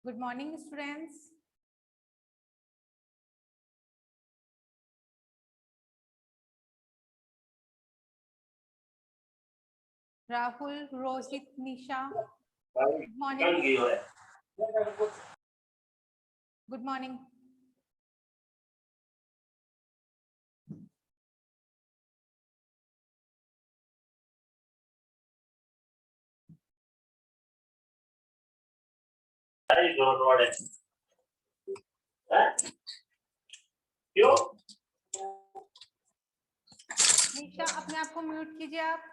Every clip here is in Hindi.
Good morning, students. Rahul, Rohit, Nisha. Good morning. Good morning. क्यों? निशा अपने आप को म्यूट कीजिए आप।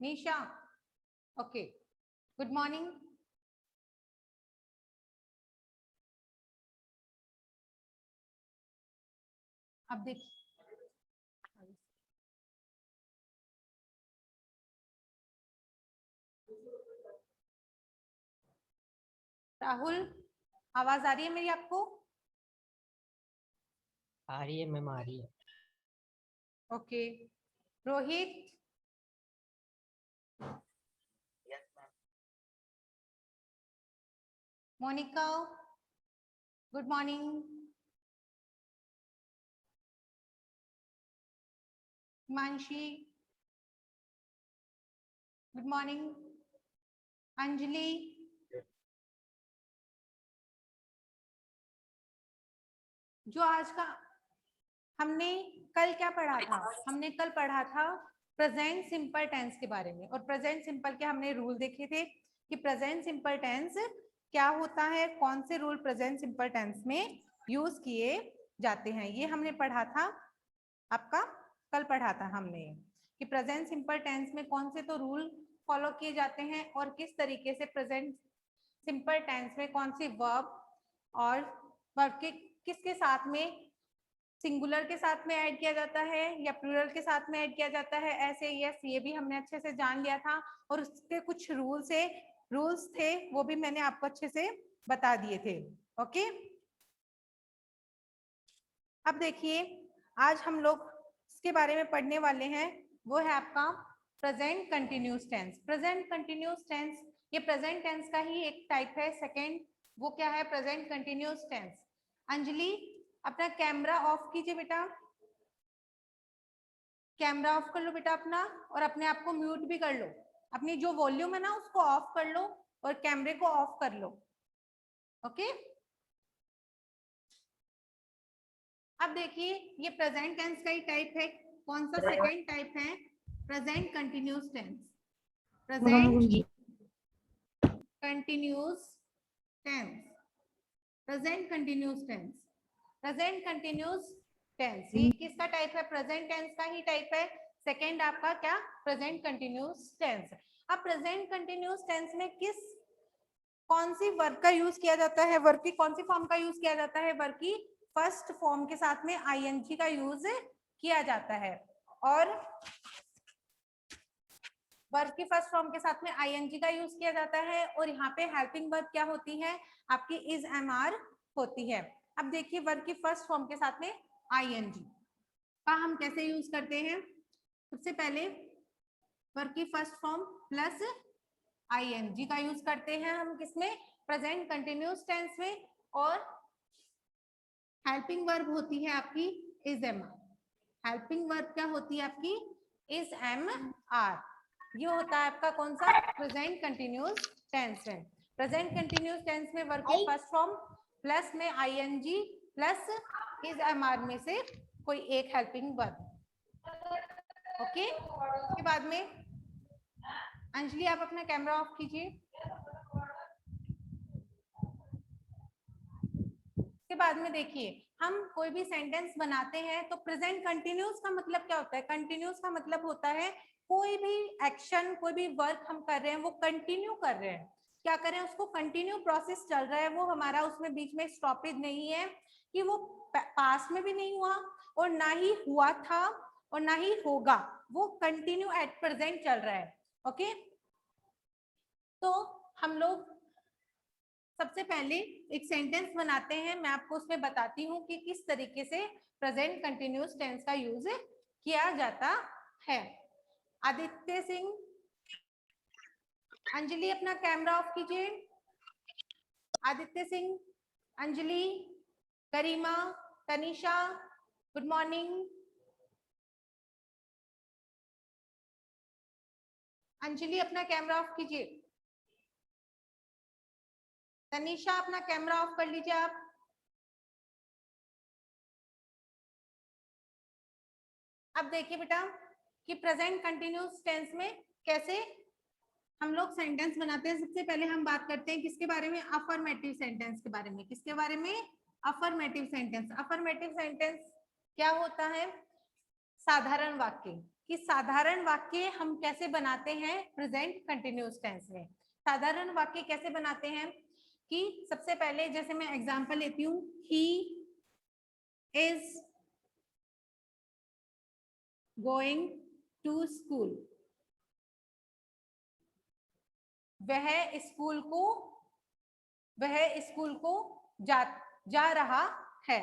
निशा, ओके। Good morning. अब देखिए राहुल, आवाज आ रही है मेरी आपको? आ रही है मैम, आ रही है। Okay. Rohit, Monika, good morning. Himanshi, good morning. Anjali, जो आज का हमने कल क्या पढ़ा था? हमने कल पढ़ा था प्रेजेंट सिंपल टेंस के बारे में, और प्रेजेंट सिंपल के हमने रूल देखे थे कि प्रेजेंट सिंपल टेंस क्या होता है, कौन से रूल प्रेजेंट सिंपल टेंस में यूज किए जाते हैं। ये हमने पढ़ा था, आपका कल पढ़ा था हमने कि प्रेजेंट सिंपल टेंस में कौन से तो रूल फॉलो किए जाते हैं और किस तरीके से प्रेजेंट सिंपल टेंस में कौन सी वर्ब और वर्ब के किसके साथ में, सिंगुलर के साथ में ऐड किया जाता है या प्लूरल के साथ में ऐड किया जाता है। ऐसे यस, ये भी हमने अच्छे से जान लिया था, और उसके कुछ रूल्स थे वो भी मैंने आपको अच्छे से बता दिए थे। ओके, अब देखिए आज हम लोग इसके बारे में पढ़ने वाले हैं, वो है आपका present continuous tense. Present continuous tense ये प्रेजेंट टेंस का ही एक टाइप है। सेकेंड वो क्या है? Present continuous tense. अंजलि, अपना कैमरा ऑफ कीजिए बेटा, कैमरा ऑफ कर लो बेटा अपना, और अपने आप को म्यूट भी कर लो। अपनी जो वॉल्यूम है ना उसको ऑफ कर लो और कैमरे को ऑफ कर लो। ओके, अब देखिए ये प्रेजेंट टेंस का ही टाइप है। कौन सा? सेकेंड टाइप है present continuous tense. Present continuous tense, present continuous tense, present continuous tense. ये किसका टाइप है? प्रेजेंट टेंस का ही टाइप है। सेकेंड आपका क्या? Present continuous tense. अब प्रेजेंट कंटिन्यूस टेंस में कौन सी वर्ब का यूज किया जाता है? वर्ब की कौन सी फॉर्म का यूज किया जाता है? वर्ब की फर्स्ट फॉर्म के साथ में आईएनजी का यूज किया जाता है, और वर्ब की फर्स्ट फॉर्म के साथ में आईएनजी का यूज किया जाता है। और यहाँ पे हेल्पिंग वर्ब क्या होती है? आपकी इज एमआर होती है। अब देखिए वर्ब की फर्स्ट फॉर्म के साथ में आईएनजी का हम कैसे यूज करते हैं। सबसे पहले वर्ब की फर्स्ट फॉर्म प्लस आईएनजी का यूज करते हैं हम किसमें? प्रेजेंट कंटिन्यूस टेंस में। और हेल्पिंग वर्ब होती है आपकी is am are. Helping verb क्या होती है आपकी? Is am are. ये होता है आपका कौन सा? प्रेजेंट कंटिन्यूस टेंस में। प्रेजेंट कंटिन्यूस टेंस में वर्ब की फर्स्ट फॉर्म प्लस में ING plus is am are में से कोई एक हेल्पिंग वर्ब। ओके, उसके बाद में अंजलि आप अपना कैमरा ऑफ कीजिए। के बाद में देखिए हम कोई भी सेंटेंस बनाते हैं तो प्रेजेंट कंटिन्यूस का मतलब क्या होता है? कंटिन्यूस का मतलब होता है कोई भी एक्शन, कोई भी वर्क हम कर रहे हैं वो कंटिन्यू कर रहे हैं। क्या करें? उसको कंटिन्यू प्रोसेस चल रहा है वो हमारा, उसमें बीच में स्टॉपेज नहीं है कि वो पास में भी नहीं हुआ और ना ही हुआ था और ना ही होगा, वो कंटिन्यू एट प्रेजेंट चल रहा है। ओके, तो हम लोग सबसे पहले एक सेंटेंस बनाते हैं, मैं आपको उसमें बताती हूँ कि किस तरीके से प्रेजेंट कंटिन्यूअस टेंस का यूज किया जाता है। आदित्य सिंह, अंजलि अपना कैमरा ऑफ कीजिए। आदित्य सिंह, अंजलि, करीमा, तनिषा, गुड मॉर्निंग। अंजलि अपना कैमरा ऑफ कीजिए। तनिषा अपना कैमरा ऑफ कर लीजिए आप। अब देखिए बेटा कि प्रेजेंट कंटिन्यूअस टेंस में कैसे हम लोग सेंटेंस बनाते हैं। सबसे पहले हम बात करते हैं किसके बारे में, अफर्मेटिव सेंटेंस के बारे में। किसके बारे में, अफर्मेटिव सेंटेंस। अफर्मेटिव सेंटेंस क्या होता है, साधारण वाक्य। कि साधारण वाक्य हम कैसे बनाते हैं प्रेजेंट कंटिन्यूअस टेंस में। साधारण वाक्य कैसे बनाते हैं कि सबसे पहले जैसे मैं एग्जांपल लेती हूँ, he is going to school. वह स्कूल को जा रहा है।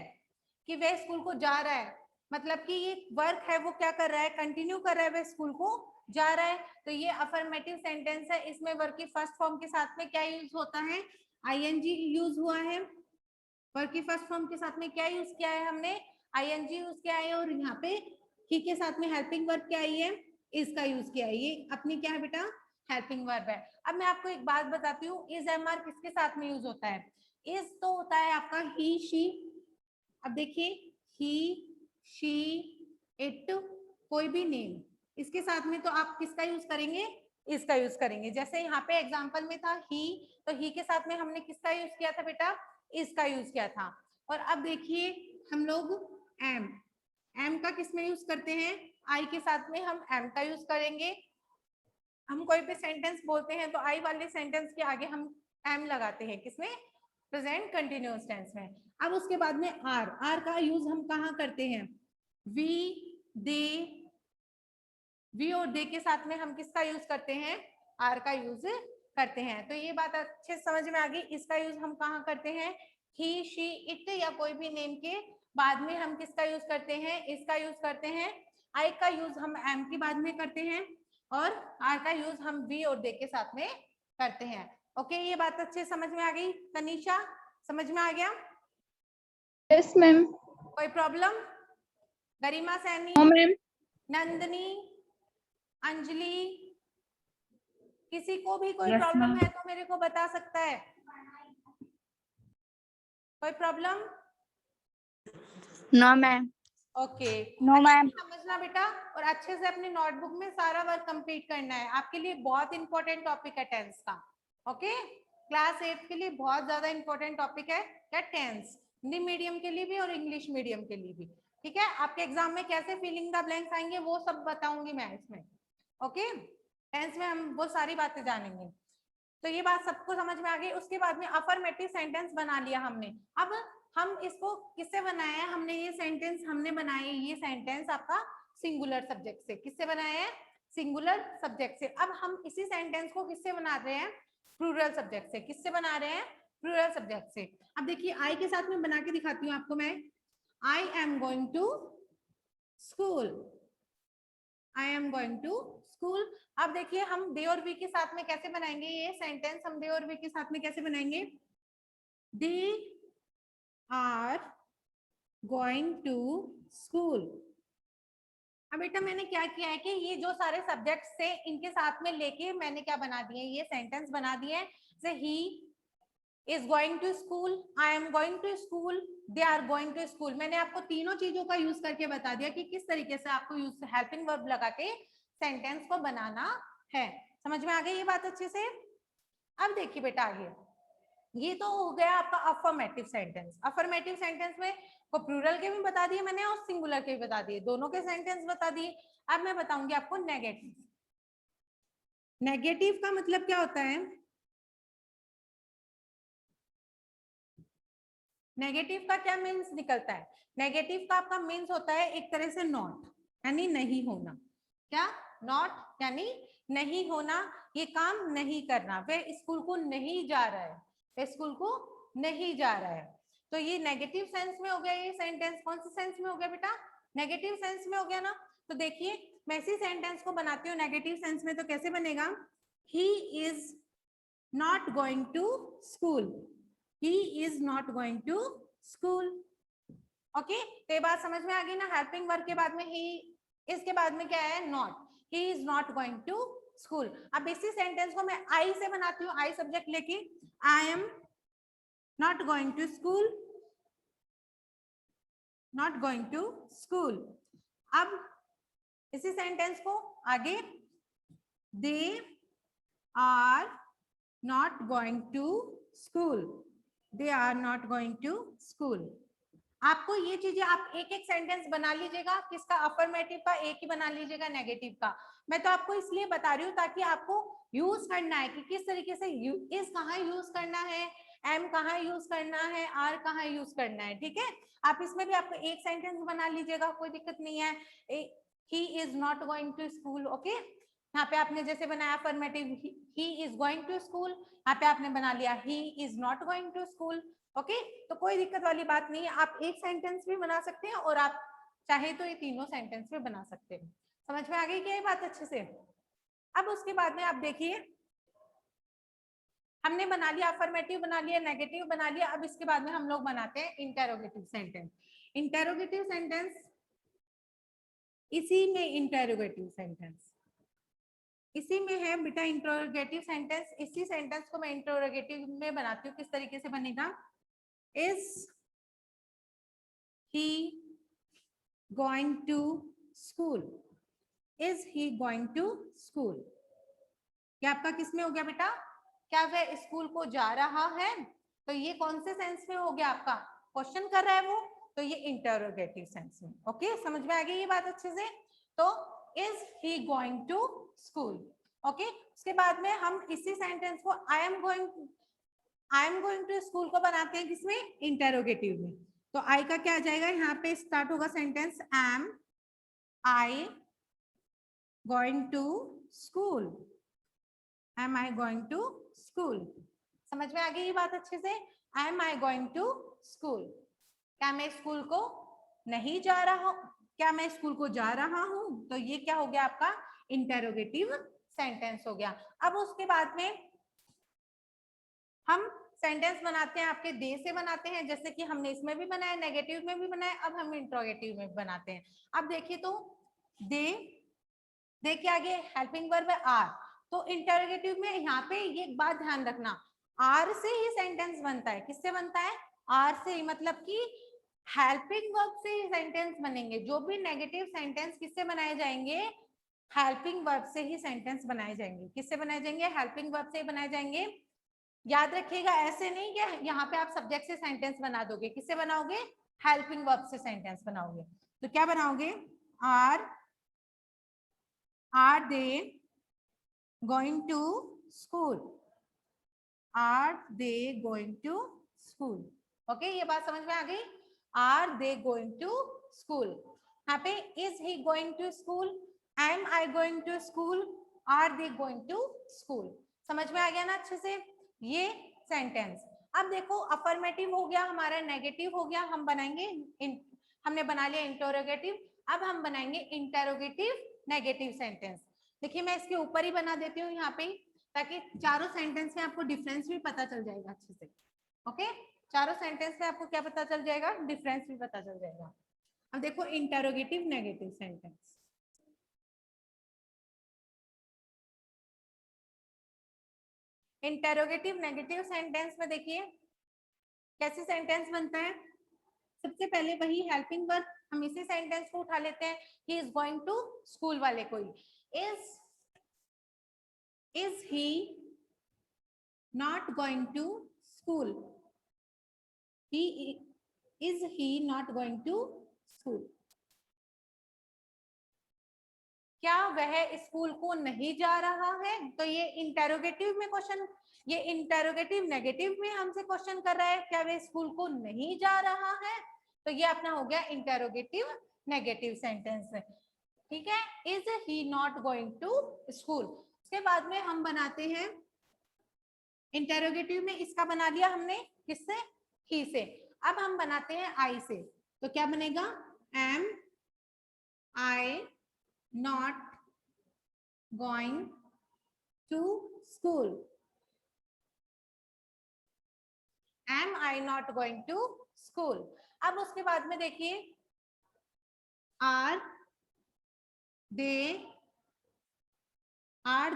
कि वह स्कूल को जा रहा है मतलब कि ये वर्क है, वो क्या कर रहा है, कंटिन्यू कर रहा है, वह स्कूल को जा रहा है। तो ये अफर्मेटिव सेंटेंस है। इसमें वर्क की फर्स्ट फॉर्म के साथ में क्या यूज होता है, आईएनजी यूज हुआ है। वर्क की फर्स्ट फॉर्म के साथ में क्या यूज किया है हमने, आईएनजी यूज किया है। और यहाँ पे ही के साथ में हेल्पिंग वर्ब क्या आई है, इज का यूज किया है। ये अपनी क्या है बेटा, हेल्पिंग वर्ब है। अब मैं आपको एक बात बताती हूँ, इज एमआर किसके साथ में यूज होता है। इज तो होता है आपका ही शी। अब देखिए ही शी इट, कोई भी नेम, इसके साथ में तो आप किसका यूज करेंगे, इसका यूज करेंगे। जैसे यहाँ पे एग्जांपल में था ही, तो ही के साथ में हमने किसका यूज किया था बेटा, इसका यूज किया था। और अब देखिए हम लोग एम का किस में यूज करते हैं, आई के साथ में हम एम का यूज करेंगे। हम कोई भी सेंटेंस बोलते हैं तो आई वाले सेंटेंस के आगे हम एम लगाते हैं, किसमें, प्रेजेंट कंटिन्यूअस टेंस में। अब उसके बाद में आर का यूज हम कहाँ करते हैं, वी दे, वी और दे के साथ में हम किसका यूज करते हैं, आर का यूज करते हैं। तो ये बात अच्छे समझ में आ गई। इसका यूज हम कहाँ करते हैं, ही शी इट या कोई भी नेम के बाद में हम किसका यूज करते हैं, इसका यूज करते हैं। आई का यूज हम एम के बाद में करते हैं और आर का यूज हम वी और दे के साथ में करते हैं। ओके, ये बात अच्छे समझ में आ गई। तनीषा समझ में आ गया, यस मैम। कोई प्रॉब्लम, गरिमा सैनी, मैम, नंदनी, अंजलि, किसी को भी कोई Yes, प्रॉब्लम ma'am. है तो मेरे को बता सकता है। कोई problem, no ma'am. Okay, no ma'am. समझना बेटा और अच्छे से अपनी नोटबुक में सारा वर्क कंप्लीट करना है। आपके लिए बहुत इंपॉर्टेंट टॉपिक है टेंस का। ओके, क्लास 8 के लिए बहुत ज्यादा इंपॉर्टेंट टॉपिक है क्या, टेंस, हिंदी मीडियम के लिए भी और इंग्लिश मीडियम के लिए भी। ठीक है, आपके एग्जाम में कैसे फिलिंग द ब्लैंक्स आएंगे वो सब बताऊंगी मैं इसमें। ओके, टेंस में हम वो सारी बातें जानेंगे। तो ये बात सबको समझ में आ गई। उसके बाद में अफर्मेटिव सेंटेंस बना लिया हमने। अब हम इसको किससे बनाया है, हमने ये सेंटेंस हमने बनाए, ये सेंटेंस आपका सिंगुलर सब्जेक्ट से। किससे बनाया है, सिंगुलर सब्जेक्ट से। अब हम इसी सेंटेंस को किससे बना रहे हैं, प्लूरल सब्जेक्ट से। किससे बना रहे हैं, प्लूरल सब्जेक्ट से। अब देखिए आई के साथ में बना के दिखाती हूँ आपको मैं, I am going to school, I am going to school. अब देखिए हम दे और वी के साथ में कैसे बनाएंगे ये सेंटेंस, हम दे और वी के साथ में कैसे बनाएंगे, they are going to school. अब बेटा मैंने क्या किया है कि ये जो सारे सब्जेक्ट थे इनके साथ में लेके मैंने क्या बना दिए, ये सेंटेंस बना दिए। जैसे he is going to school, I am going to school, they are going to school. मैंने आपको तीनों चीजों का यूज करके बता दिया कि किस तरीके से आपको यूज हेल्पिंग वर्ब लगा के सेंटेंस को बनाना है। समझ में आ गई ये बात अच्छे से। अब देखिए बेटा आगे, ये तो हो गया आपका अफर्मेटिव सेंटेंस। अफर्मेटिव सेंटेंस में को प्लूरल के भी बता दिए मैंने और सिंगुलर के भी बता दिए, दोनों के सेंटेंस बता दिए। अब मैं बताऊंगी आपको नेगेटिव। नेगेटिव का मतलब क्या होता है, नेगेटिव का क्या मीन्स निकलता है, नेगेटिव का आपका मीन्स होता है एक तरह से नॉट, यानी नहीं होना। क्या, नॉट यानी नहीं होना, ये काम नहीं करना, वह स्कूल को नहीं जा रहा है, स्कूल को नहीं जा रहा है। तो ये नेगेटिव सेंस में हो गया ये सेंटेंस। कौन से सेंस में हो गया बेटा? नेगेटिव सेंस में हो गया ना। तो देखिए मैं इसी सेंटेंस को बनाती हूँ नेगेटिव सेंस में। तो कैसे बनेगा? He is not going to school, he is not going to school. Okay, तो ये बात समझ में आ गई ना। हेल्पिंग वर्ब के बाद में ही, इसके बाद में क्या है? Not. He is not going to school. अब इसी सेंटेंस को मैं आई से बनाती हूँ, आई सब्जेक्ट लेके। I am not going to school, not going to school. अब इसी सेंटेंस को आगे, they are not going to school, they are not going to school. आपको ये चीजें आप एक एक सेंटेंस बना लीजिएगा। किसका? अफर्मेटिव का एक ही बना लीजिएगा, नेगेटिव का। मैं तो आपको इसलिए बता रही हूँ ताकि आपको यूज करना है कि किस तरीके से इज कहाँ यूज करना है, एम कहाँ यूज करना है, आर कहाँ यूज करना है। ठीक है, आप इसमें भी आपको एक सेंटेंस बना लीजिएगा, कोई दिक्कत नहीं है। He is not going to school. Okay, यहाँ पे आपने जैसे बनाया affirmative, he is going to school, यहाँ पे आपने बना लिया he is not going to school. Okay, तो कोई दिक्कत वाली बात नहीं है। आप एक सेंटेंस भी बना सकते हैं और आप चाहे तो ये तीनों सेंटेंस भी बना सकते हैं। समझ में आ गई क्या ये बात अच्छे से? अब उसके बाद में आप देखिए, हमने बना लिया अफर्मेटिव, बना लिया नेगेटिव, बना लिया। अब इसके बाद में हम लोग बनाते हैं इंटेरोगेटिव सेंटेंस। इंटेरोगेटिव सेंटेंस, इसी में इंटेरोगेटिव सेंटेंस इसी में है बेटा इंटरोगेटिव सेंटेंस। इसी सेंटेंस को मैं इंटरोगेटिव में बनाती हूँ। किस तरीके से बनेगा? Is he going to school, is he going to school। क्या आपका किस में हो गया बेटा? क्या वह स्कूल को जा रहा है? तो ये कौन से सेंस में हो गया आपका? क्वेश्चन कर रहा है वो, तो ये इंटरोगेटिव सेंस में। ओके, समझ में आ गई ये बात अच्छे से? तो is he going to school. Okay, उसके बाद में हम इसी सेंटेंस को I am going to school को बनाते हैं किसमें? इंटरोगेटिव में। तो आई का क्या आ जाएगा? यहाँ पे स्टार्ट होगा sentence, am I going to school, am I going to school. समझ में आ गई ये बात अच्छे से? Am I going to school. क्या मैं स्कूल को नहीं जा रहा हूँ? क्या मैं स्कूल को जा रहा हूँ? तो ये क्या हो गया आपका? इंटरोगेटिव सेंटेंस हो गया। अब उसके बाद में हम सेंटेंस बनाते हैं, आपके दे से बनाते हैं, जैसे कि हमने इसमें भी बनाया, नेगेटिव में भी बनाया। अब हम इंट्रोगेटिव में बनाते हैं। अब देखिए तो दे के आगे हेल्पिंग वर्ब है आर। तो इंटरोगेटिव में यहाँ पे ये एक बात ध्यान रखना, आर से ही सेंटेंस बनता है। किससे बनता है? आर से ही। मतलब कि हेल्पिंग वर्ब से ही सेंटेंस बनेंगे। जो भी नेगेटिव सेंटेंस किससे बनाए जाएंगे? हेल्पिंग वर्ब से ही सेंटेंस बनाए जाएंगे। किससे बनाए जाएंगे? हेल्पिंग वर्ब से ही बनाए जाएंगे। याद रखिएगा, ऐसे नहीं कि यहाँ पे आप सब्जेक्ट से सेंटेंस बना दोगे। किससे बनाओगे? हेल्पिंग वर्ब से सेंटेंस बनाओगे। तो क्या बनाओगे? Are they going to school, are they going to school. Okay, ये बात समझ में आ गई? Are they going to school. यहाँ पे is he going to school, am I going to school, are they going to school. समझ में आ गया ना अच्छे से ये सेंटेंस? अब देखो, अफर्मेटिव हो गया हमारा, नेगेटिव हो गया। हम बनाएंगे हमने बना लिया इंटरोगेटिव। अब हम बनाएंगे इंटरोगेटिव नेगेटिव सेंटेंस। देखिए मैं इसके ऊपर ही बना देती हूँ यहाँ पे, ताकि चारों सेंटेंस में आपको डिफरेंस भी पता चल जाएगा अच्छे से। ओके, चारों सेंटेंस में आपको क्या पता चल जाएगा? डिफरेंस भी पता चल जाएगा। अब देखो interrogative negative sentence. Interrogative negative sentence में देखिए कैसे सेंटेंस बनता है। सबसे पहले वही हेल्पिंग वर्ब, हम इसी सेंटेंस को उठा लेते हैं। He is going to school वाले को ही। Is he not going to school, is he not going to school। क्या वह स्कूल को नहीं जा रहा है? तो ये इंटेरोगेटिव में क्वेश्चन, ये इंटेरोगेटिव नेगेटिव में हमसे क्वेश्चन कर रहा है, क्या वह स्कूल को नहीं जा रहा है? तो ये अपना हो गया इंटेरोगेटिव नेगेटिव सेंटेंस। ठीक है, is he not going to school. उसके बाद में हम बनाते हैं इंटेरोगेटिव में इसका बना लिया हमने, किससे? ही से। अब हम बनाते हैं आई से, तो क्या बनेगा? Am I not going to school. Am I not going to school. अब उसके बाद में देखिए, are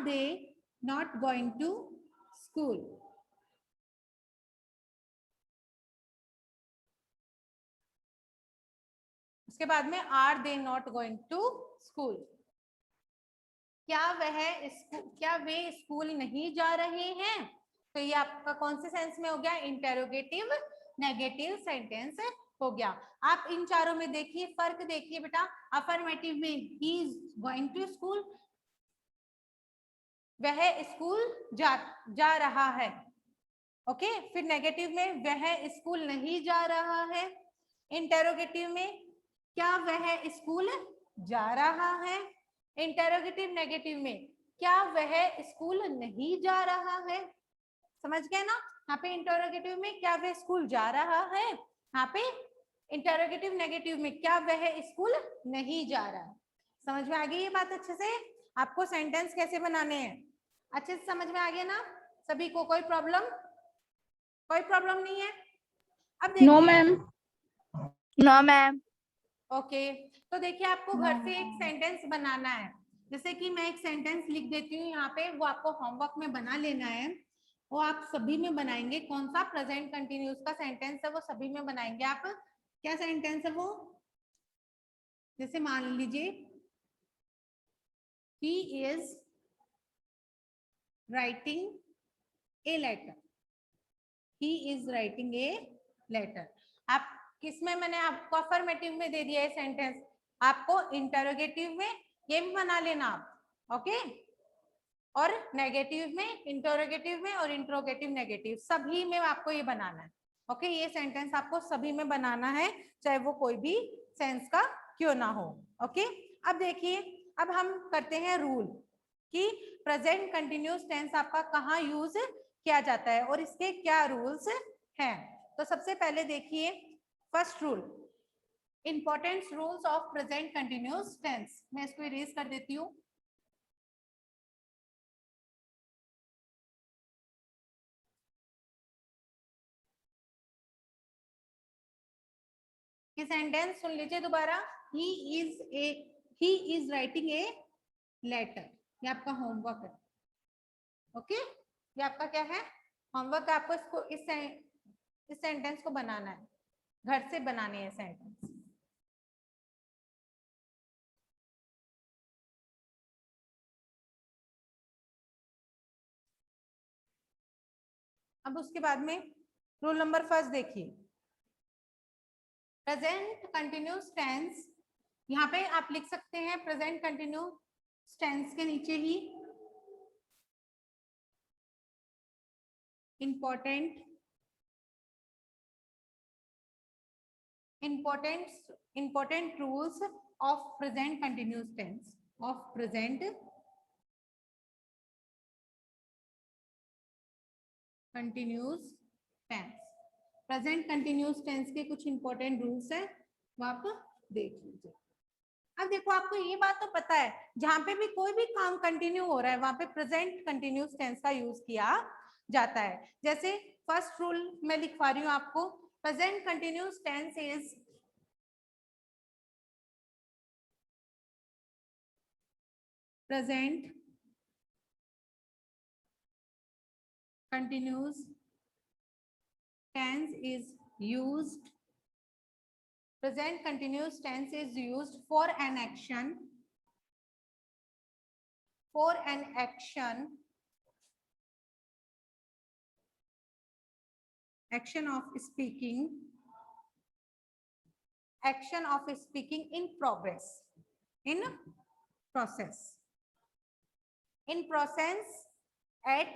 they not going to school. उसके बाद में are they not going to school. क्या वे स्कूल नहीं जा रहे हैं? तो ये आपका कौन से सेंस में हो गया? इंटेरोगेटिव नेगेटिव सेंटेंस हो गया। आप इन चारों में देखिए, फर्क देखिए बेटा। अफर्मेटिव में he is going to school, वह स्कूल जा रहा है। ओके, फिर नेगेटिव में वह स्कूल नहीं जा रहा है। इंटेरोगेटिव में क्या वह स्कूल जा रहा है? इंटेरोगेटिव नेगेटिव में क्या वह स्कूल नहीं जा रहा है? समझ गए ना? यहाँ पे इंटेरोगेटिव में क्या वह स्कूल जा रहा है, यहाँ पे इंटेरोगेटिव नेगेटिव में क्या वह स्कूल नहीं जा रहा है। समझ में आ गई ये बात अच्छे से? आपको सेंटेंस कैसे बनाने हैं अच्छे से समझ में आ गया ना सभी को? कोई प्रॉब्लम? कोई प्रॉब्लम नहीं है? अब देखिए। No ma'am. No ma'am. Okay, तो देखिए आपको घर से एक सेंटेंस बनाना है। जैसे कि मैं एक सेंटेंस लिख देती हूँ यहाँ पे, वो आपको होमवर्क में बना लेना है। वो आप सभी में बनाएंगे। कौन सा? प्रेजेंट कंटिन्यूस का सेंटेंस है, वो सभी में बनाएंगे आप। क्या सेंटेंस है वो? जैसे मान लीजिए, he is writing a letter, he is writing a letter। आप किसमें? मैंने आपको अफर्मेटिव में दे दिया है सेंटेंस, आपको इंटरोगेटिव में ये भी बना लेना आप। ओके, और नेगेटिव में, इंटरोगेटिव में और इंट्रोगेटिव नेगेटिव सभी में आपको ये बनाना है। ओके, ये सेंटेंस आपको सभी में बनाना है, चाहे वो कोई भी सेंस का क्यों ना हो। ओके, अब देखिए, अब हम करते हैं रूल कि प्रेजेंट कंटिन्यूस टेंस आपका कहाँ यूज किया जाता है और इसके क्या रूल्स हैं। तो सबसे पहले देखिए, first rule, important rules of present continuous tense. मैं इसको इरेज कर देती हूँ। ये सेंटेंस सुन लीजिए दोबारा। He is writing a letter. ये आपका होमवर्क है। ओके, ये आपका क्या है? होमवर्क। आपको इसको इस सेंटेंस को बनाना है, घर से बनाने हैं सेंटेंस। अब उसके बाद में रूल नंबर फर्स्ट देखिए, प्रेजेंट कंटिन्यूस टेंस। यहाँ पे आप लिख सकते हैं प्रेजेंट कंटिन्यूस टेंस के नीचे ही important rules of present continuous tense, of present continuous tense। Present continuous tense के कुछ इंपॉर्टेंट रूल्स हैं, वो आप देख लीजिए। अब देखो, आपको ये बात तो पता है, जहां पे भी कोई भी काम कंटिन्यू हो रहा है वहां पे प्रेजेंट कंटिन्यूस टेंस का यूज किया जाता है। जैसे फर्स्ट रूल मैं लिखवा रही हूँ आपको, present continuous tense is present continuous tense is used, present continuous tense is used for an action, action of speaking in progress, in process at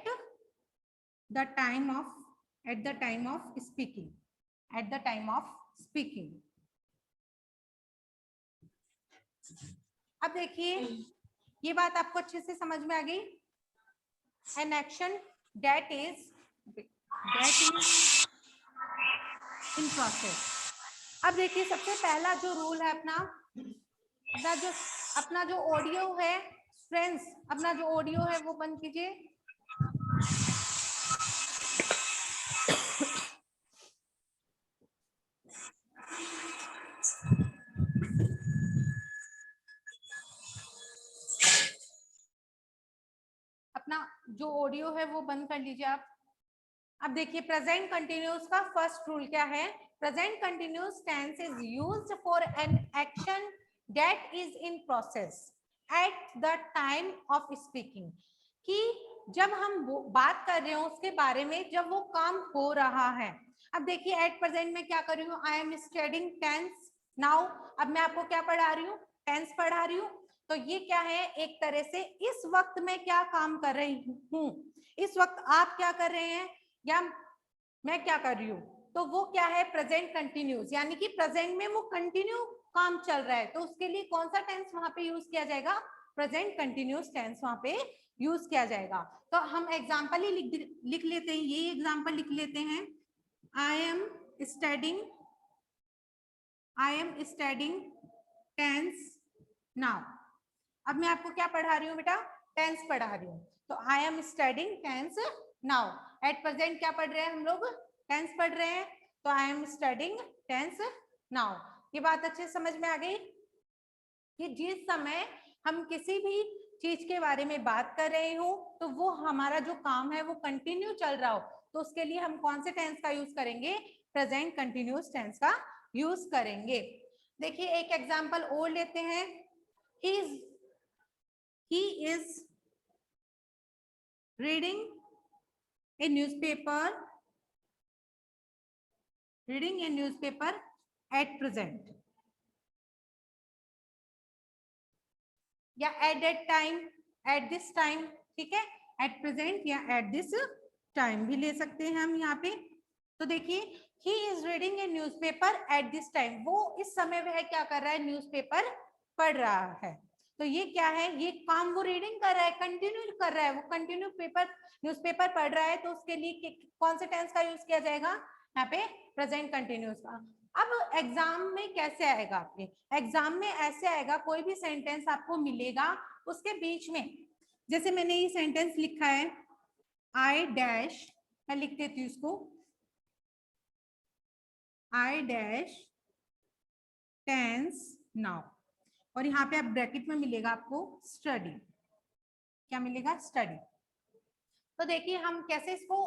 the time of speaking, अब देखिए, ये बात आपको अच्छे से समझ में आ गई। An action that is that is in process। अब देखिए सबसे पहला जो रूल है अपना जो ऑडियो है फ्रेंड्स, अपना जो ऑडियो है वो बंद कीजिए। अपना जो ऑडियो है वो बंद कर लीजिए आप। अब देखिए प्रेजेंट कंटिन्यूअस का फर्स्ट रूल क्या है। Present continuous tense is used for an action that is in process at the time of speaking, कि जब हम बात कर रहे हो उसके बारे में, जब वो काम हो रहा है। अब देखिए एट प्रेजेंट में क्या कर रही हूँ, I am studying tense now. अब मैं आपको क्या पढ़ा रही हूँ, टेंस पढ़ा रही हूँ। तो ये क्या है, एक तरह से इस वक्त मैं क्या काम कर रही हूँ, इस वक्त आप क्या कर रहे हैं या मैं क्या कर रही हूँ, तो वो क्या है प्रेजेंट कंटिन्यूस, यानी कि प्रेजेंट में वो कंटिन्यू काम चल रहा है। तो उसके लिए कौन सा टेंस वहां पे यूज किया जाएगा, प्रेजेंट कंटिन्यूस टेंस वहां पे यूज किया जाएगा। तो हम एग्जांपल ही लिख लेते हैं, ये एग्जांपल लिख लेते हैं। I am studying tense now. अब मैं आपको क्या पढ़ा रही हूँ बेटा, टेंस पढ़ा रही हूँ। तो I am studying tense now. At present क्या पढ़ रहे हैं हम लोग, टेंस पढ़ रहे हैं। तो I am studying tense now. ये बात अच्छे से समझ में आ गई कि जिस समय हम किसी भी चीज के बारे में बात कर रहे हो तो वो हमारा जो काम है वो कंटिन्यू चल रहा हो, तो उसके लिए हम कौन से टेंस का यूज करेंगे, प्रेजेंट कंटिन्यूअस टेंस का यूज करेंगे। देखिए एक एग्जांपल और लेते हैं। He is reading a newspaper at present, या at that time, at this time, ठीक है, at present या at this time भी ले सकते हैं हम यहाँ पे। तो देखिए he is reading a newspaper at this time, वो इस समय वह क्या कर रहा है, न्यूज़पेपर पढ़ रहा है। तो ये क्या है, ये काम वो रीडिंग कर रहा है, कंटिन्यू कर रहा है, वो कंटिन्यू न्यूज़पेपर पढ़ रहा है। तो उसके लिए कौन से टेंस का यूज किया जाएगा, यहाँ पे प्रेजेंट कंटिन्यूअस का। अब एग्जाम में कैसे आएगा, आपके एग्जाम में ऐसे आएगा, कोई भी सेंटेंस आपको मिलेगा उसके बीच में, जैसे मैंने ये सेंटेंस लिखा है आई डैश, मैं लिख देती हूँ इसको, आई डैश टेंस नाउ, और यहाँ पे आप ब्रैकेट में मिलेगा आपको स्टडी, क्या मिलेगा, स्टडी। तो देखिए हम कैसे इसको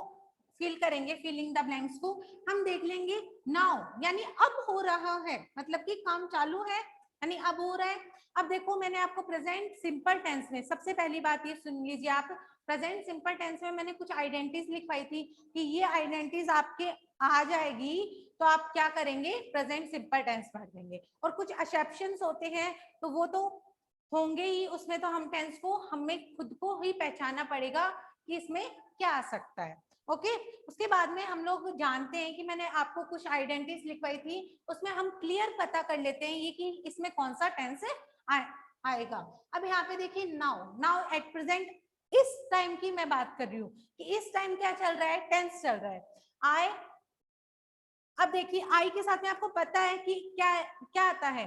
फिल करेंगे, फिलिंग द ब्लैंक्स को हम देख लेंगे। नाउ यानी अब हो रहा है, मतलब कि काम चालू है यानी अब हो रहा है। अब देखो मैंने आपको प्रेजेंट सिंपल टेंस में सबसे पहली बात ये सुन लीजिए आप, प्रेजेंट सिंपल टेंस में मैंने कुछ आइडेंटिटीज लिखवाई थी कि ये आइडेंटिटीज आपके आ जाएगी तो आप क्या करेंगे, प्रेजेंट सिंपल टेंस भर देंगे। और कुछ एक्सेप्शंस होते हैं तो वो तो होंगे ही, उसमें तो हम टेंस को हमें खुद को ही पहचानना पड़ेगा कि इसमें क्या आ सकता है। ओके, उसके बाद में हम लोग जानते हैं कि मैंने आपको कुछ आइडेंटिटीज लिखवाई थी, उसमें हम क्लियर पता कर लेते हैं ये कि इसमें कौन सा टेंस आएगा। अब यहाँ पे देखिए नाउ एट प्रेजेंट, इस टाइम की मैं बात कर रही हूँ कि इस टाइम क्या चल रहा है, टेंस चल रहा है आई। अब देखिए आई के साथ में आपको पता है कि क्या क्या आता है,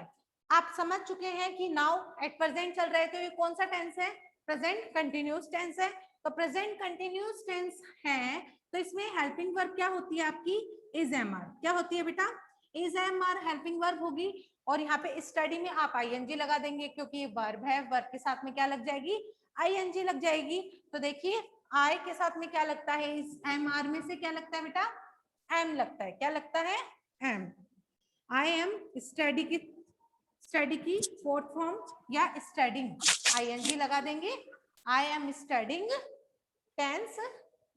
आप समझ चुके हैं कि नाउ एट प्रेजेंट चल रहा है, तो ये कौन सा टेंस है, प्रेजेंट कंटिन्यूअस टेंस है। तो प्रेजेंट कंटिन्यूअस टेंस है तो इसमें हेल्पिंग वर्ब क्या होती है आपकी, इज एम आर, क्या होती है बेटा, is am are helping verb होगी। और यहाँ पे स्टडी में आप आईएनजी लगा देंगे क्योंकि ये वर्ब है, वर्ब के साथ में क्या लग जाएगी, आईएनजी लग जाएगी। तो देखिए आई के साथ में क्या लगता है, इस एम आर में से क्या लगता है बेटा, एम लगता है, क्या लगता है, एम। आई एम स्टडी की फोर्थ फॉर्म या स्टडिंग, आईएनजी लगा देंगे, I am studying tense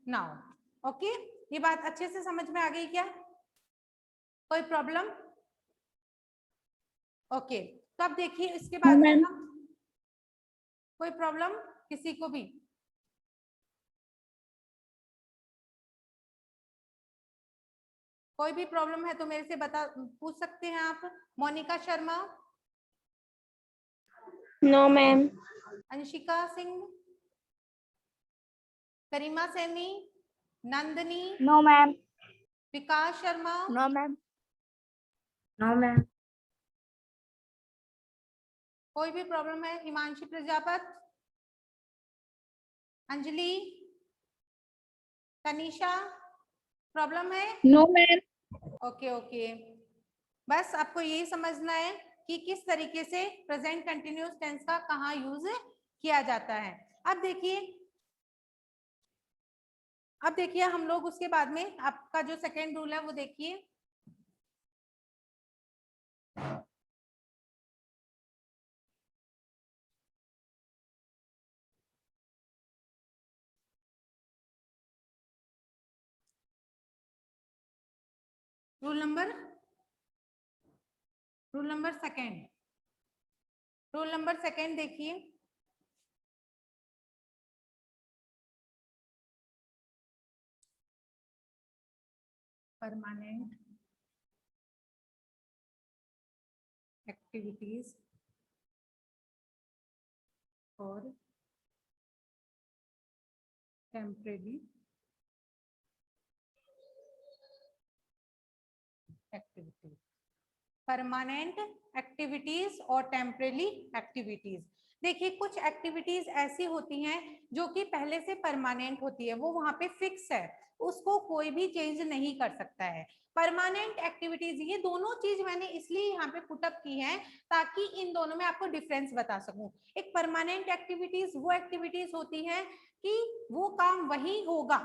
now. Okay, ये बात अच्छे से समझ में आ गई क्या, कोई प्रॉब्लम? ओके, तो अब देखिए इसके बाद में हम, कोई प्रॉब्लम किसी को भी, कोई भी प्रॉब्लम है तो मेरे से पूछ सकते हैं आप। Monika Sharma, no ma'am, Anshika Singh, Karima Saini, Nandini, No, ma'am. Vikas Sharma, No, ma'am. No, ma'am. कोई भी प्रॉब्लम है? हिमांशी प्रजापत, अंजलि, तनीषा, प्रॉब्लम है? No, ma'am. ओके ओके, बस आपको यही समझना है कि किस तरीके से प्रेजेंट कंटिन्यूअस टेंस का कहाँ यूज किया जाता है। अब देखिए हम लोग उसके बाद में आपका जो सेकेंड रूल है वो देखिए। रूल नंबर सेकेंड देखिए। परमानेंट एक्टिविटीज और टेम्परेरी एक्टिविटीज, परमानेंट एक्टिविटीज और टेम्परेरी एक्टिविटीज। देखिए कुछ एक्टिविटीज ऐसी होती हैं जो कि पहले से परमानेंट होती है, वो वहां पे फिक्स है, उसको कोई भी चेंज नहीं कर सकता है। परमानेंट एक्टिविटीज, ये दोनों चीज मैंने इसलिए यहाँ पे पुटअप की है ताकि इन दोनों में आपको डिफरेंस बता सकूं। एक परमानेंट एक्टिविटीज वो एक्टिविटीज होती है कि वो काम वही होगा,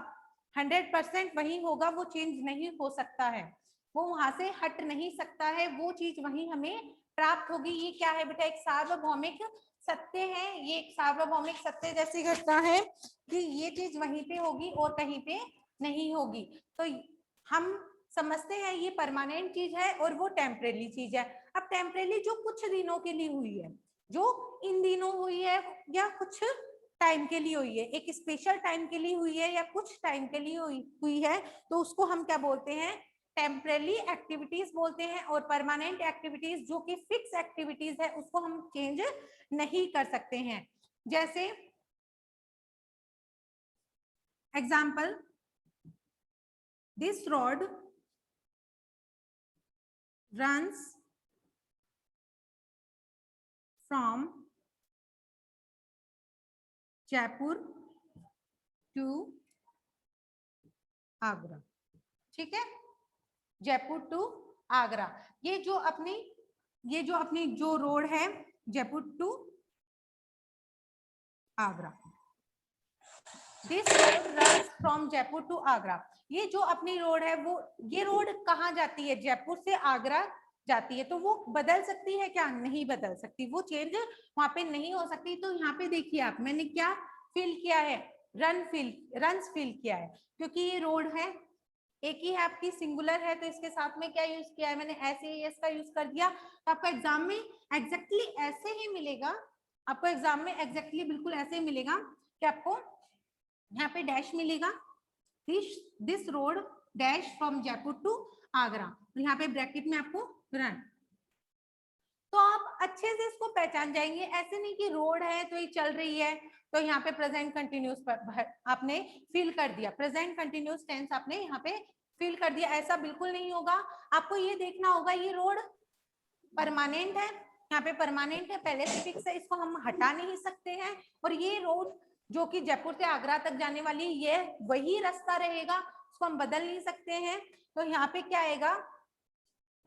100% वही होगा, वो चेंज नहीं हो सकता है, वो वहां से हट नहीं सकता है, वो चीज वही हमें प्राप्त होगी। ये क्या है बेटा? एक सार्वभौमिक सत्य है, ये एक सार्वभौमिक सत्य जैसी घटना है कि ये चीज वहीं पे होगी और कहीं पे नहीं होगी। तो हम समझते हैं ये परमानेंट चीज है और वो टेम्परेरी चीज है। अब टेम्परेरी जो कुछ दिनों के लिए हुई है, जो इन दिनों हुई है या कुछ टाइम के लिए हुई है, एक स्पेशल टाइम के लिए हुई है या कुछ टाइम के लिए हुई है, तो उसको हम क्या बोलते हैं? टेम्परेरी एक्टिविटीज बोलते हैं। और परमानेंट एक्टिविटीज जो कि फिक्स एक्टिविटीज है उसको हम चेंज नहीं कर सकते हैं। जैसे example, this road runs from Jaipur to Agra. ठीक है, जयपुर टू आगरा, ये जो अपनी जो रोड है Jaipur to Agra, this road runs from Jaipur to Agra, ये जो अपनी रोड है वो ये रोड कहाँ जाती है? जयपुर से आगरा जाती है। तो वो बदल सकती है क्या? नहीं बदल सकती, वो चेंज वहां पे नहीं हो सकती। तो यहाँ पे देखिए आप, मैंने क्या फिल किया है? रन्स फिल किया है, क्योंकि ये रोड है, एक ही है आपकी, सिंगुलर है, तो इसके साथ में क्या यूज किया है मैंने? एस का यूज कर दिया। तो आपको एग्जाम में एग्जैक्टली ऐसे ही मिलेगा, आपको एग्जाम में एग्जैक्टली बिल्कुल ऐसे ही मिलेगा कि आपको यहाँ पे डैश मिलेगा, this road dash from Jaipur to Agra, तो यहाँ पे ब्रैकेट में आपको रन। तो आप अच्छे से इसको पहचान जाएंगे। ऐसे नहीं कि रोड है तो ये चल रही है तो यहाँ पे प्रेजेंट कंटिन्यूस आपने फिल कर दिया, प्रेजेंट कंटिन्यूस टेंस आपने यहाँ पे फिल कर दिया, ऐसा बिल्कुल नहीं होगा। आपको ये देखना होगा ये रोड परमानेंट है, यहाँ पे परमानेंट है, पहले से फिक्स है, इसको हम हटा नहीं सकते हैं। और ये रोड जो कि जयपुर से आगरा तक जाने वाली, ये वही रास्ता रहेगा, उसको हम बदल नहीं सकते हैं। तो यहाँ पे क्या आएगा?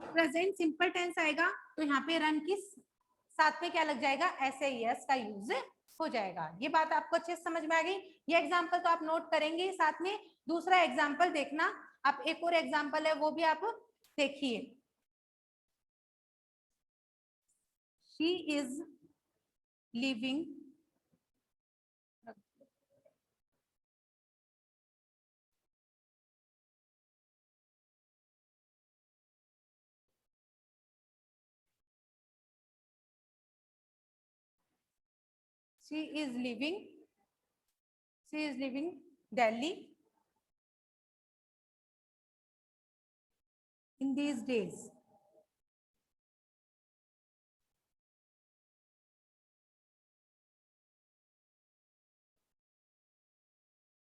प्रेजेंट सिंपल टेंस आएगा। तो यहाँ पे रन की साथ में क्या लग जाएगा? एस का यूज हो जाएगा। ये बात आपको अच्छे से समझ में आ गई? ये एग्जाम्पल तो आप नोट करेंगे, साथ में दूसरा एग्जाम्पल देखना आप, एक और एग्जाम्पल है वो भी आप देखिए। She is living she is living Delhi in these days.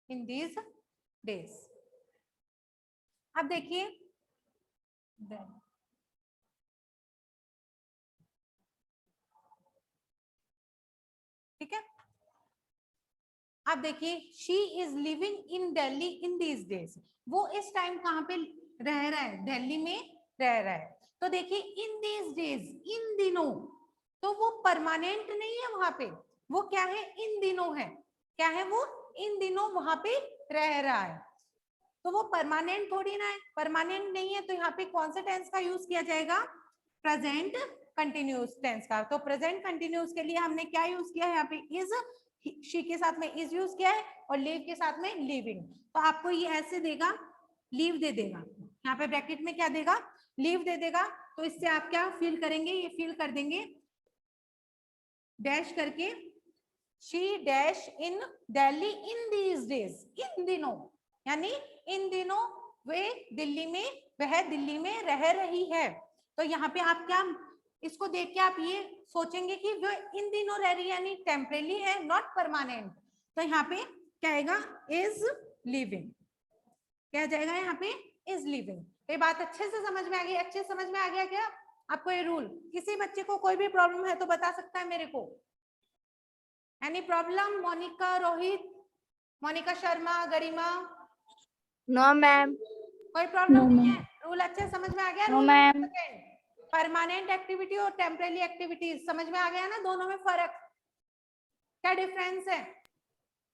In these days. अब देखिए ठीक है, अब देखिए she is living in Delhi in these days, वो इस टाइम कहाँ पे रह रहा है, दिल्ली में रह रहा है। तो देखिए इन दीज डेज, इन दिनों, तो वो परमानेंट नहीं है वहां पे, वो क्या है, इन दिनों है, क्या है वो, इन दिनों वहां पे रह रहा है। तो वो परमानेंट थोड़ी ना है, परमानेंट नहीं है, तो यहाँ पे कौन से टेंस का यूज किया जाएगा, प्रेजेंट कंटिन्यूस टेंस का। तो प्रेजेंट कंटिन्यूस के लिए हमने क्या यूज किया है, यहाँ पे इज, शी के साथ में इज यूज किया है और लिव के साथ में लिविंग। तो आपको ये ऐसे देगा, लीव दे देगा, यहाँ पे ब्रैकेट में क्या देगा, लीव दे देगा। तो इससे आप क्या फील करेंगे, ये फील कर देंगे डैश करके, she dash in Delhi in these days, इन दिनों, यानी इन दिनों वे दिल्ली में, वह दिल्ली में रह रही है। तो यहाँ पे आप क्या, इसको देख के आप ये सोचेंगे कि वो इन दिनों रह रही है, यानी टेम्परेरी है, नॉट परमानेंट। तो यहाँ पे क्या आएगा, इज लिविंग, क्या जाएगा यहाँ पे, इज लिविंग। ये बात अच्छे से समझ में आ गई, अच्छे से समझ में आ गया क्या आपको ये रूल? किसी बच्चे को कोई भी प्रॉब्लम है तो बता सकता है मेरे को। Any problem? Monika, Rohit, Monika Sharma, Garima? No ma'am. कोई प्रॉब्लम नहीं है, रूल अच्छे से समझ में आ गया? No rule ma'am. Permanent activity और टेम्परेरी एक्टिविटीज समझ में आ गया ना, दोनों में फर्क, क्या डिफरेंस है?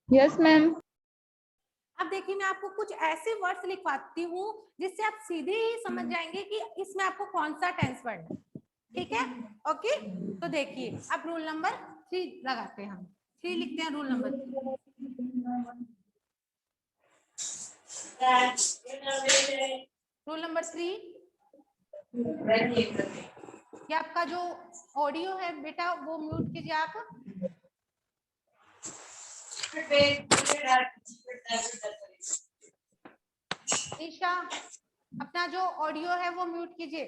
Yes ma'am. अब देखिए मैं आपको कुछ ऐसे वर्ड्स लिखवाती हूँ जिससे आप सीधे ही समझ जाएंगे कि इसमें आपको कौन सा टेंस पढ़ना है, ठीक है? ओके, तो देखिए अब रूल नंबर 3 लगाते हैं, हम 3 लिखते हैं, रूल नंबर 3। रूल नंबर 3, ये आपका जो ऑडियो है बेटा वो म्यूट कीजिए आप। ईशा अपना जो ऑडियो है वो म्यूट कीजिए।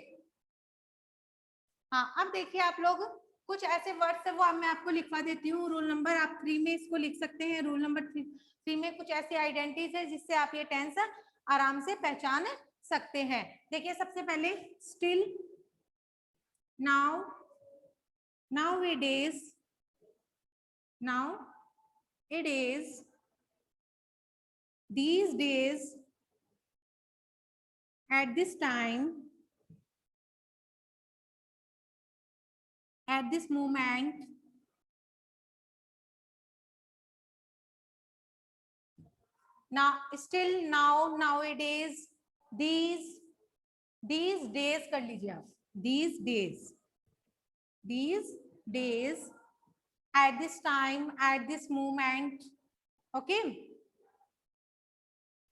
हाँ, अब देखिए आप लोग कुछ ऐसे वर्ड्स है वो मैं आपको लिखवा देती हूँ। रूल नंबर आप 3 में इसको लिख सकते हैं। रूल नंबर 3 में कुछ ऐसी आइडेंटिटीज है जिससे आप ये टेंस आराम से पहचान सकते हैं। देखिए सबसे पहले still, now, nowadays, now it is, these days, at this time, at this moment, now, still, now, nowadays, these days कर लीजिए आप, these days, at this time, at this moment, okay?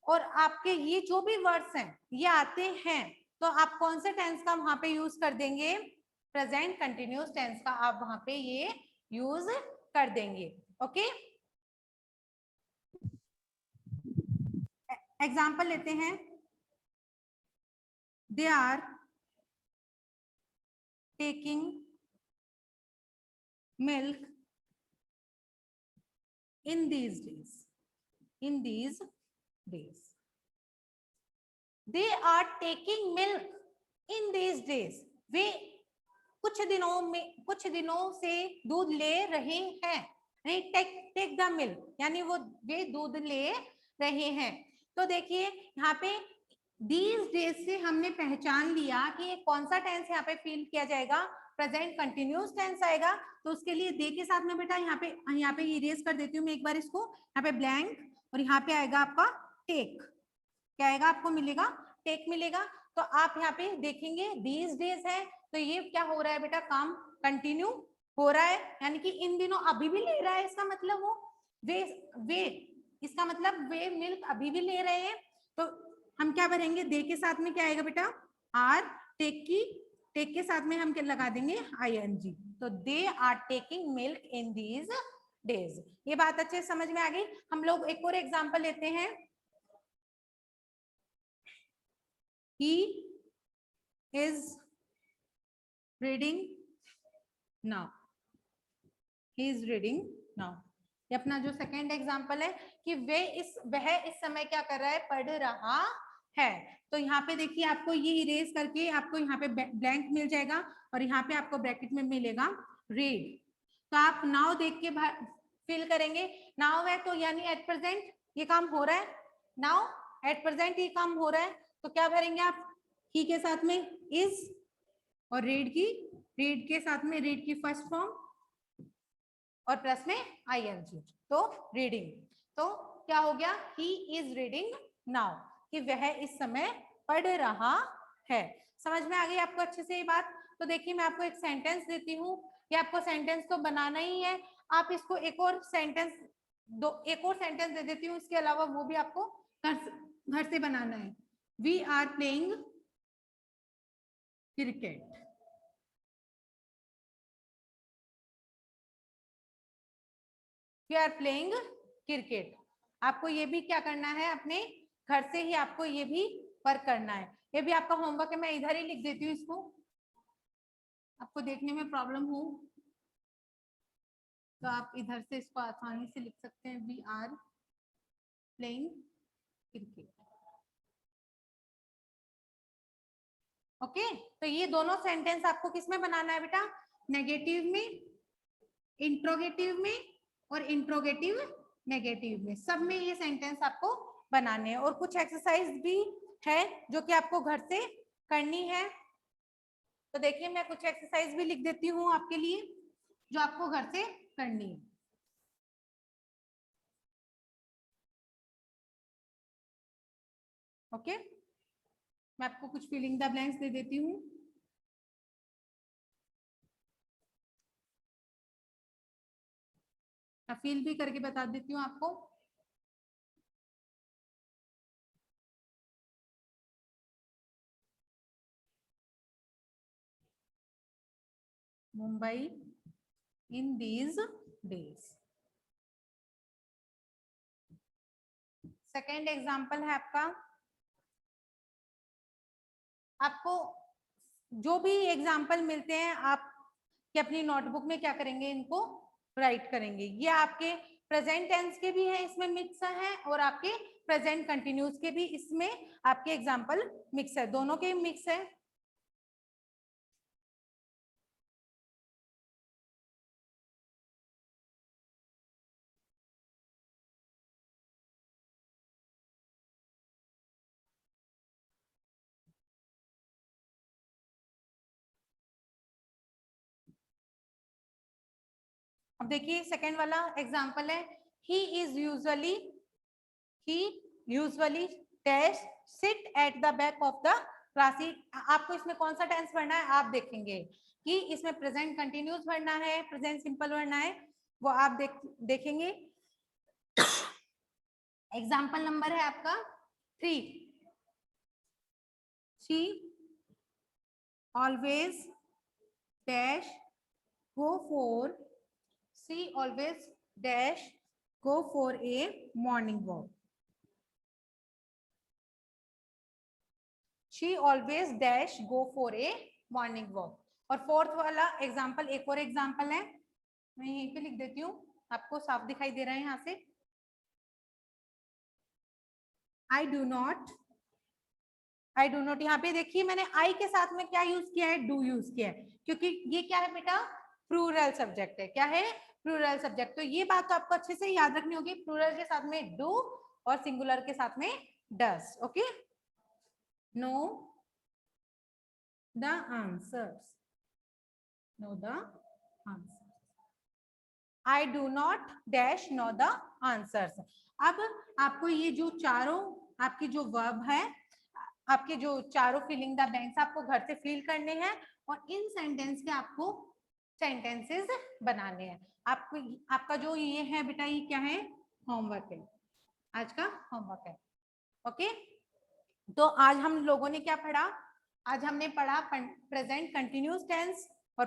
और आपके ये जो भी वर्ड्स हैं ये आते हैं तो आप कौन से टेंस का वहां पे यूज कर देंगे, प्रेजेंट कंटिन्यूस टेंस का आप वहां पे ये यूज कर देंगे, ओके? एग्जाम्पल लेते हैं, they are taking milk in these days, in these days, they are taking milk in these days, वे कुछ दिनों से दूध ले रहे हैं, टेक द मिल्क यानी वे दूध ले रहे हैं। तो देखिए यहाँ पे these days से हमने पहचान लिया कि ये कौन सा टेंस यहाँ पे फील किया जाएगा, प्रेजेंट कंटिन्यूस टेंस आएगा। तो उसके लिए दे के साथ में बेटा यहाँ पे इरेज कर देती हूँ मैं एक बार इसको, यहाँ पे ब्लैंक, और यहाँ पे आएगा आपका टेक, क्या आएगा आपको मिलेगा, टेक मिलेगा। तो आप यहाँ पे देखेंगे these days है तो ये क्या हो रहा है बेटा, काम कंटिन्यू हो रहा है, यानी कि इन दिनों अभी भी ले रहा है, इसका मतलब वो वे इसका मतलब वे मिल्क अभी भी ले रहे हैं। तो हम क्या भरेंगे, दे के साथ में क्या आएगा बेटा, आर, टेक के साथ में हम क्या लगा देंगे, ing। तो they are taking milk in these days. ये बात अच्छे से समझ में आ गई। हम लोग एक और एग्जांपल लेते हैं, he is reading now, he is reading now। ये अपना जो सेकेंड एग्जांपल है कि वह इस समय क्या कर रहा है, पढ़ रहा है। तो यहाँ पे देखिए आपको ये इरेज करके आपको यहाँ पे ब्लैंक मिल जाएगा और यहाँ पे आपको ब्रैकेट में मिलेगा रीड। तो आप नाउ देख के फिल करेंगे। नाउ है तो यानी एट प्रेजेंट ये काम हो रहा है, नाउ एट प्रेजेंट ये काम हो रहा है, तो क्या भरेंगे आप, ही के साथ में इज और रीड के साथ में रीड की फर्स्ट फॉर्म और प्लस में आईएनजी, तो रीडिंग। तो क्या हो गया, ही इज रीडिंग नाउ, कि वह इस समय पढ़ रहा है। समझ में आ गई आपको अच्छे से ये बात। तो देखिए मैं आपको एक सेंटेंस देती हूँ, ये आपको सेंटेंस तो बनाना ही है, आप इसको एक और सेंटेंस दे देती हूँ, इसके अलावा वो भी आपको घर से बनाना है। We are playing cricket. We are playing cricket. आपको ये भी क्या करना है, अपने घर से ही आपको ये भी वर्क करना है। ये भी आपका होमवर्क है, मैं इधर ही लिख देती हूँ इसको, आपको देखने में प्रॉब्लम हो तो आप इधर से इसको आसानी से लिख सकते हैं। We are playing cricket. Okay, तो ये दोनों सेंटेंस आपको किस में बनाना है बेटा, नेगेटिव में, इंट्रोगेटिव में और इंट्रोगेटिव नेगेटिव में, सब में ये सेंटेंस आपको बनाने हैं। और कुछ एक्सरसाइज भी है जो कि आपको घर से करनी है। तो देखिए मैं कुछ एक्सरसाइज भी लिख देती हूँ आपके लिए जो आपको घर से करनी है। ओके, मैं आपको कुछ फिलिंग द ब्लैंक्स दे देती हूँ। मैं फिल भी करके बता देती हूँ आपको। मुंबई इन दीज डेज। सेकेंड एग्जाम्पल है आपका, आपको जो भी एग्जाम्पल मिलते हैं आप कि अपनी नोटबुक में क्या करेंगे, इनको राइट करेंगे। ये आपके प्रेजेंट टेंस के भी हैं, इसमें मिक्स है, और आपके प्रेजेंट कंटिन्यूस के भी इसमें आपके एग्जाम्पल मिक्स है, दोनों के मिक्स है। अब देखिए सेकेंड वाला एग्जाम्पल है, he usually dash sit at the back of the class. आपको इसमें कौन सा टेंस भरना है आप देखेंगे कि इसमें प्रेजेंट कंटिन्यूस भरना है, प्रेजेंट सिंपल भरना है, वो आप देखेंगे। एग्जाम्पल नंबर है आपका 3। She always dash go for she always dash go for a morning walk. She always dash go for a morning walk. और फोर्थ वाला एग्जाम्पल, एक और एग्जाम्पल है, मैं यहीं पे लिख देती हूँ, आपको साफ दिखाई दे रहा है यहाँ से। I do not, यहाँ पे देखिए मैंने I के साथ में क्या यूज किया है, do यूज किया है, क्योंकि ये क्या है बेटा, प्लूरल सब्जेक्ट है। क्या है, प्लूरल सब्जेक्ट। तो ये बात तो आपको अच्छे से याद रखनी होगी, प्लूरल के साथ में डू और सिंगुलर के साथ में does. Okay, know the answers, know the answers, I do not dash know the answers. अब आपको ये जो चारों आपकी जो वर्ब है, आपके जो चारों फिलिंग द ब्लैंक्स आपको घर से फिल करने हैं, और इन सेंटेंस के आपको सेंटेंसेस बनाने हैं। आपको आपका जो ये है बेटा, ये क्या है, होमवर्क है, आज का होमवर्क है। ओके, तो आज हम लोगों ने क्या पढ़ा, आज हमने पढ़ा प्रेजेंट कंटिन्यूस टेंस और